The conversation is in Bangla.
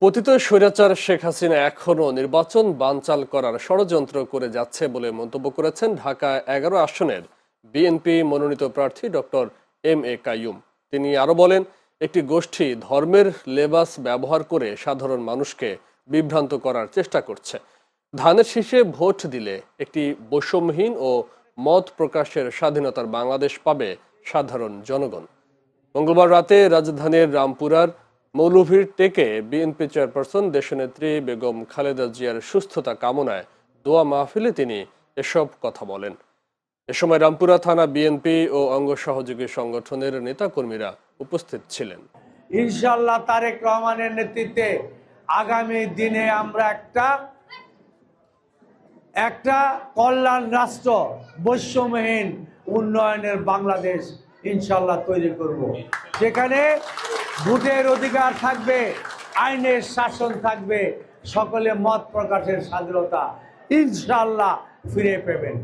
পতিত স্বৈরাচার শেখ হাসিনা এখনও নির্বাচন বানচাল করার ষড়যন্ত্র করে যাচ্ছে বলে মন্তব্য করেছেন ঢাকা ১১ আসনের বিএনপি মনোনীত প্রার্থী ডক্টর এম.এ. কাইয়ুম। তিনি আরও বলেন, একটি গোষ্ঠী ধর্মের লেবাস ব্যবহার করে সাধারণ মানুষকে বিভ্রান্ত করার চেষ্টা করছে। ধানের শীষে ভোট দিলে একটি বৈষম্যহীন ও মত প্রকাশের স্বাধীনতার বাংলাদেশ পাবে সাধারণ জনগণ। মঙ্গলবার রাতে রাজধানীর রামপুরার মৌলভীর টেকে বিএনপি চেয়ারপারসন দেশনেত্রী বেগম খালেদা জিয়ার সুস্থতা কামনায় দোয়া মাহফিলে তিনি এসব কথা বলেন। এ সময় রামপুরা থানা বিএনপি ও অঙ্গ সহযোগী সংগঠনের নেতাকর্মীরা উপস্থিত ছিলেন। ইনশাআল্লাহ তারেক রহমানের নেতৃত্বে আগামী দিনে আমরা একটা কল্যাণ রাষ্ট্র, বৈষম্যহীন উন্নয়নের বাংলাদেশ ইনশাআল্লাহ তৈরি করব, যেখানে ভোটের অধিকার থাকবে, আইনের শাসন থাকবে, সকলে মত প্রকাশের স্বাধীনতা ইনশাআল্লাহ ফিরে পাবেন।